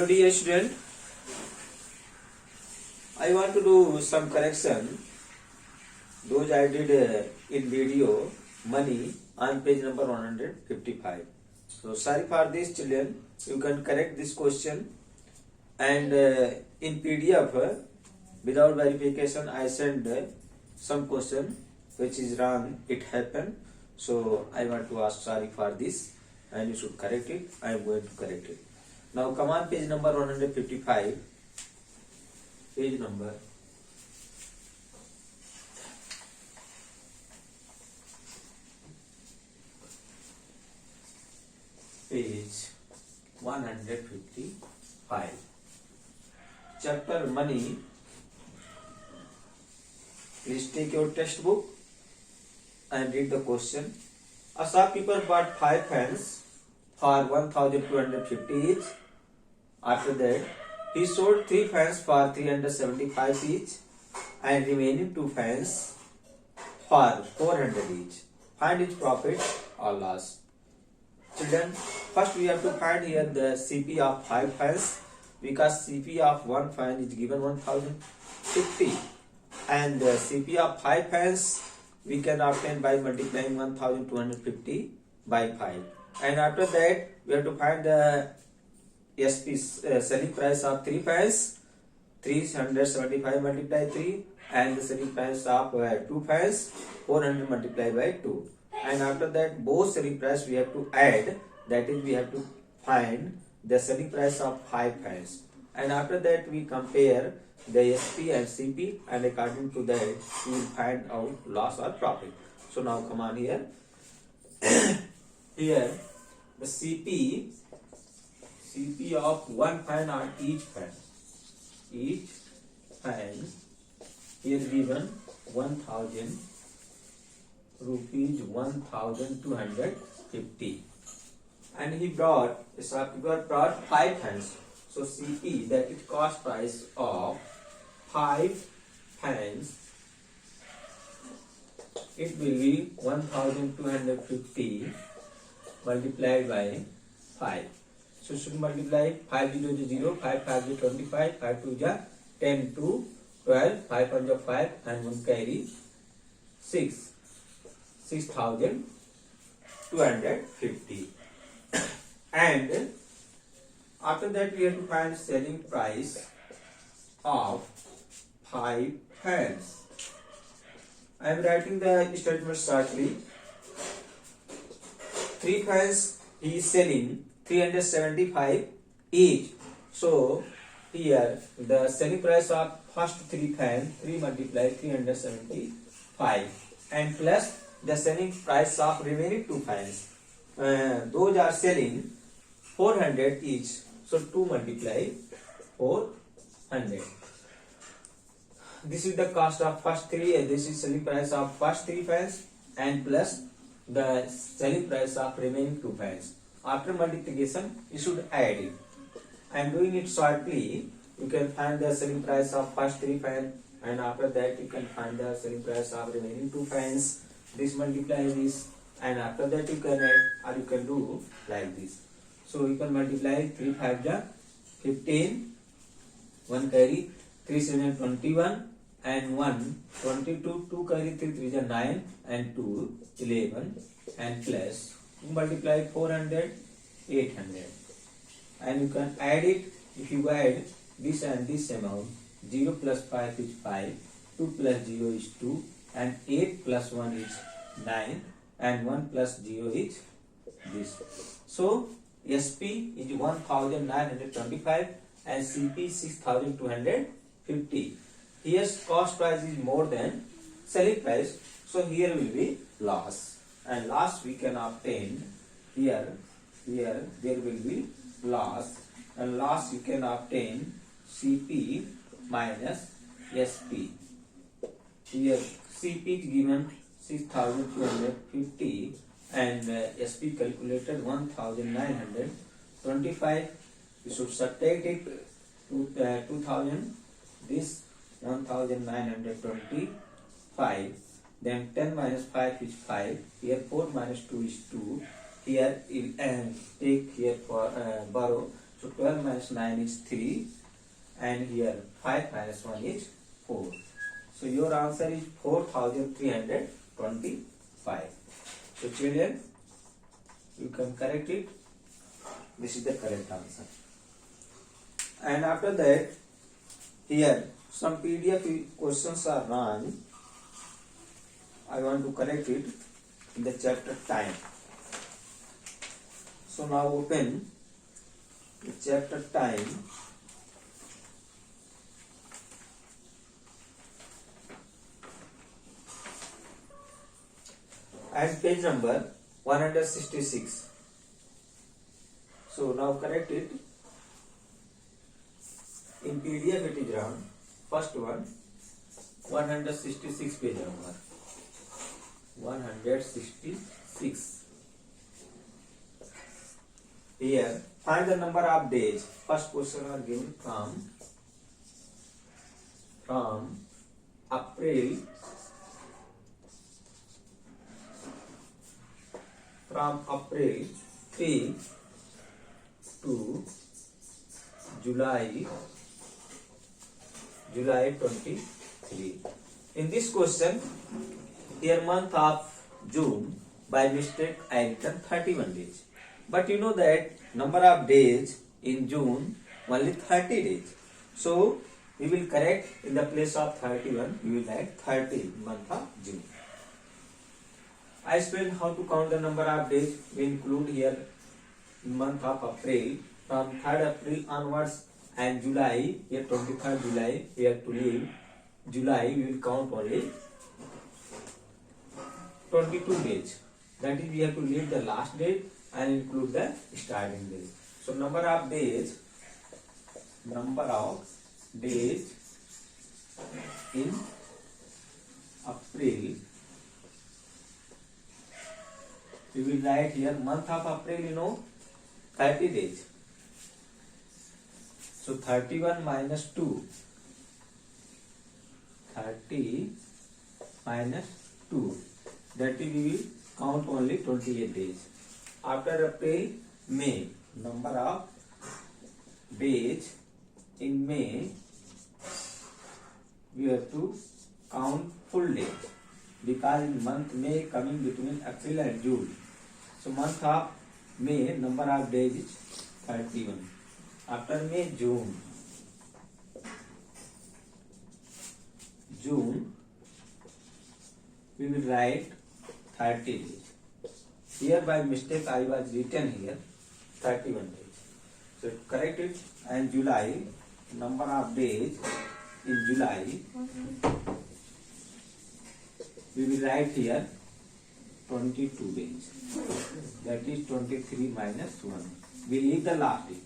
Hello dear student, I want to do some correction. Those I did in video money on page number 155. So sorry for this children, you can correct this question and in PDF without verification I send some question which is wrong, it happened. So I want to ask sorry for this and you should correct it. I am going to correct it. Now come on page number 155. Page number page 155. Chapter money. Please take your textbook and read the question. A shopkeeper bought 5 pens for 1,250 each. After that, he sold 3 fans for 375 each and remaining 2 fans for 400 each. Find its profit or loss. Children, first we have to find here the CP of 5 fans because CP of 1 fan is given 1050 and the CP of 5 fans we can obtain by multiplying 1250 by 5. And after that we have to find the SP selling price of 3 fans, 375 multiplied 3 and the selling price of 2 fans, 400 multiplied by 2. And after that both selling price we have to add, that is we have to find the selling price of 5 fans. And after that we compare the SP and CP and according to that we will find out loss or profit. So now come on here. Here the CP of 1 fan on each fan. Each fan here given 1,000 rupees 1,250 and he brought, the shopkeeper brought 5 fans. So CP, that is cost price of 5 fans, it will be 1,250 multiplied by 5. So should multiply 5 0 is 0, 5 5 is 25, 5 2 is 10 to 12, 5 1 is 5 and 1 carry 6, 6,250. And after that we have to find selling price of 5 fans. I am writing the statement shortly. 3 fans he is selling 375 each. So here the selling price of first 3 fans, 3 multiplied 375 and plus the selling price of remaining 2 fans. Those are selling 400 each. So 2 multiply 400. This is the cost of first 3 and this is selling price of first 3 fans and plus the selling price of remaining 2 fans. After multiplication you should add it. I am doing it shortly. You can find the selling price of first 3 fans and after that you can find the selling price of remaining 2 fans. This multiply this and after that you can add or you can do like this. So you can multiply 3 5 ja 15, 1 carry 3 7 21 and 1 22, 2 carry 3 3 ja 9 and 2 11 and plus you multiply 400 800 and you can add it. If you add this and this amount, 0 plus 5 is 5, 2 plus 0 is 2 and 8 plus 1 is 9 and 1 plus 0 is this. So SP is 1,925 and CP 6,250. Here cost price is more than selling price, so here will be loss and loss we can obtain here there will be loss and loss you can obtain CP minus SP. Here CP is given 6,250 and SP calculated 1,925. We should subtract it to 2,000, this 1,925, then 10 minus 5 is 5, here 4 minus 2 is 2, here take here for borrow, So 12 minus 9 is 3, and here 5 minus 1 is 4. So your answer is 4325. So children, you can correct it. This is the correct answer. And after that, here some PDF questions are run. I want to correct it in the chapter time. So now open the chapter time. And page number 166. So now correct it. In PDF it is run. First one, 166 page number. 166. Here, find the number of days. First question are given from April from April 3 to July 23. In this question, here month of June, by mistake I written 31 days. But you know that number of days in June only 30 days. So we will correct in the place of 31, we will add 30 month of June. I explained how to count the number of days. We include here month of April, from 3rd April onwards, and July, here 23rd July, we have to leave July, we will count only 22 days. That is, we have to leave the last day and include the starting day. So number of days in April, we will write here month of April, 30 days. So 31 minus 2. 30 minus 2. That is, we will count only 28 days. After April, May. Number of days in May, we have to count full days. Because in month May coming between April and June. So month of May, number of days is 31. After May, June. June, we will write 30 days. Here by mistake I was written here 31 days. So correct it. And July, number of days in July, we will write here 22 days. That is 23 minus 1. We leave the last day.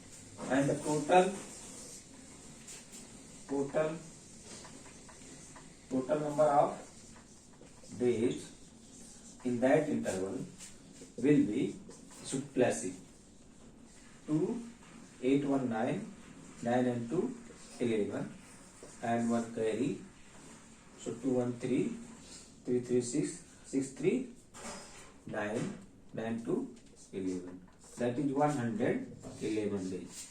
And the total number of days in that interval will be, should plus it, 2, 8, 1, 9, 9 and 2, 11, and 1 carry. So 2, 1, 3, 3, 3, 6, 6, 3, 9, 9, 2, 11. That is 111 days.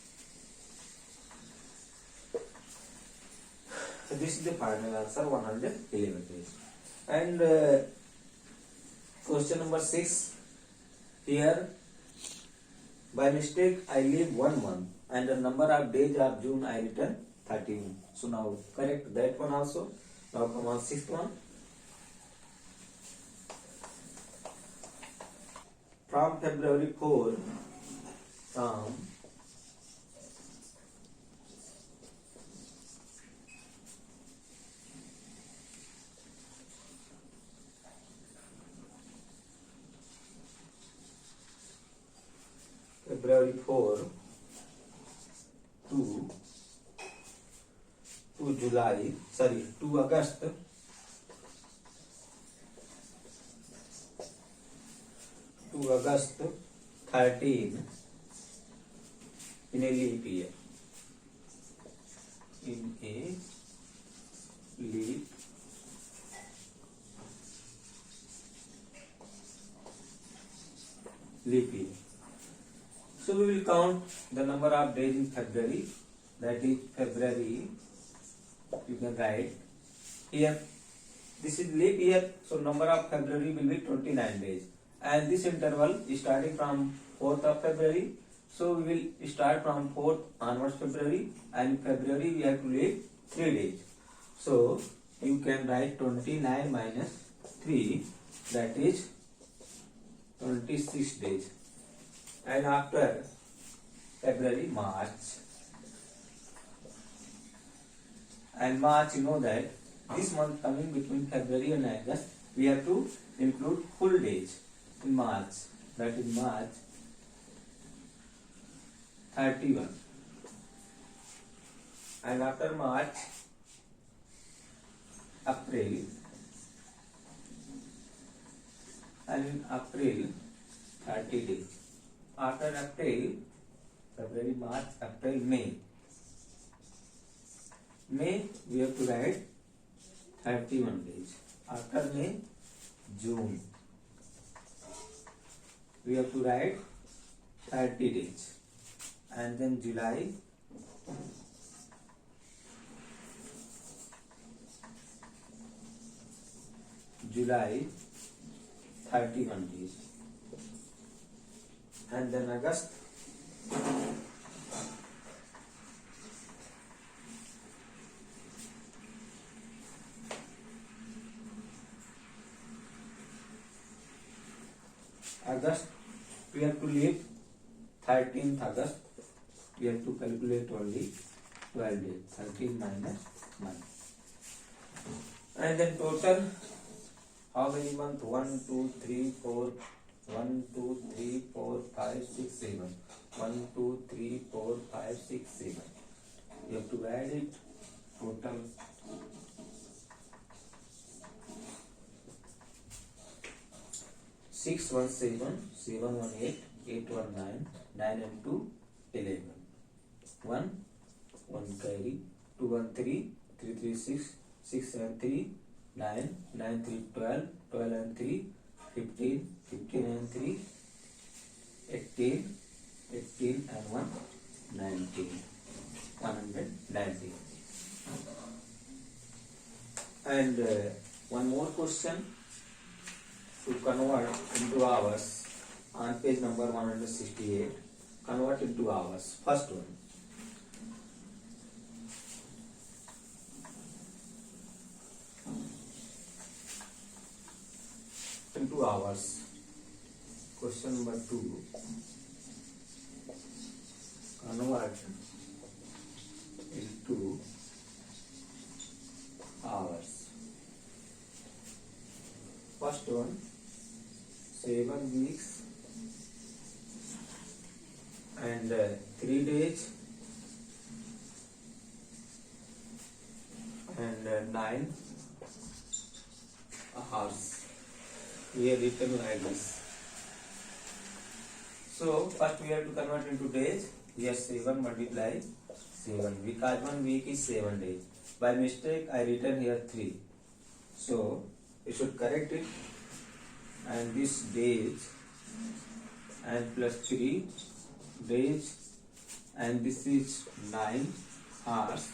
So this is the final answer, 111 days. And question number 6. Here, by mistake I leave 1 month, and the number of days of June I written 31. So now correct that one also. Now come on 6th one. From February 4, February 4 to August 13 in a leap year. In a leap year. So we will count the number of days in February. That is February. You can write here. This is leap year, so number of February will be 29 days. And this interval is starting from 4th of February. So we will start from 4th onwards February, and February we have to leave 3 days. So you can write 29 minus 3, that is 26 days. And after February, March. And March, you know that this month coming between February and August, we have to include full days in March. That is March 31. And after March, April. And in April, 30 days. After April, February, March, April, May. May, we have to write 31 days. After May, June. We have to write 30 days. And then July. July, 31 days. And then August. August, we have to leave 13th August. We have to calculate only 12 days. 13 minus 1. And then total, how many months? 1, 2, 3, 4. 1, 2, 3, 4, 5, 6, 7. 1, 2, 3, 4, 5, 6, 7. You have to add it. Total 6, 1, 7, 7, 1, 8, 8, 1, 9, 9 and 2, 11. 1, 1 carry, 2, 1, 3, 3, 3, 6, 6 and 3, 9, 9, 3, 12, 12 and 3, 15, 15 and 3, 18, 18 and 1, 19, 119. And one more question to convert into hours on page number 168. Convert into hours. First one. Into hours. Question number 2. Convert into hours. First one, 7 weeks and 3 days and 9 hours. Here written like this. So first we have to convert into days. Here 7 multiply 7, because 1 week is 7 days. By mistake I written here 3. So you should correct it. And this days and plus 3 days, and this is 9 hours.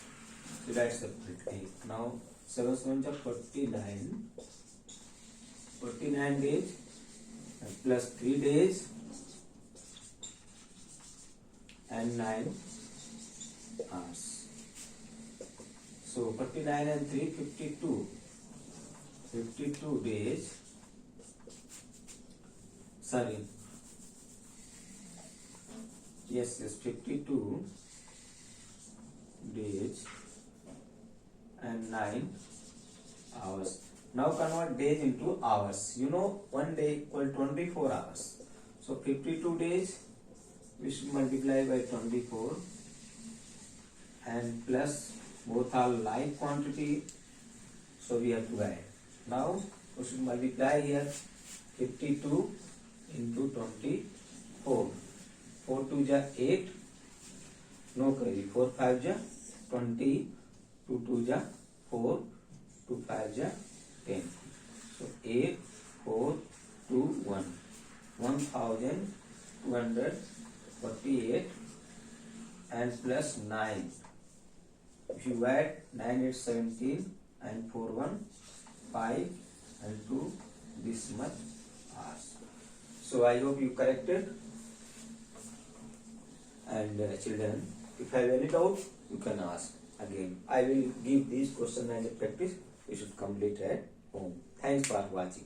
So that's separately. Now 7 7 is 49. 49 days and plus 3 days and 9 hours. So 49 and 3, 52. 52 days. Sorry. Yes, 52 days and 9 hours. Now convert days into hours. You know, 1 day equal 24 hours. So 52 days we should multiply by 24 and plus both are like quantity. So we have to add. Now we should multiply here 52 into 24. 4 2 ja 8. No carry. 4 5 ja 20. 2 2 ja 4. 2 5 ja 10. So 8 4 2 1. 1200 48 and plus 9. If you add 9 8 17 and 4 1 5 and 2, this much hours. So I hope you corrected. And children, if you have any doubt, you can ask again. I will give these questions as a practice. You should complete at home. Thanks for watching.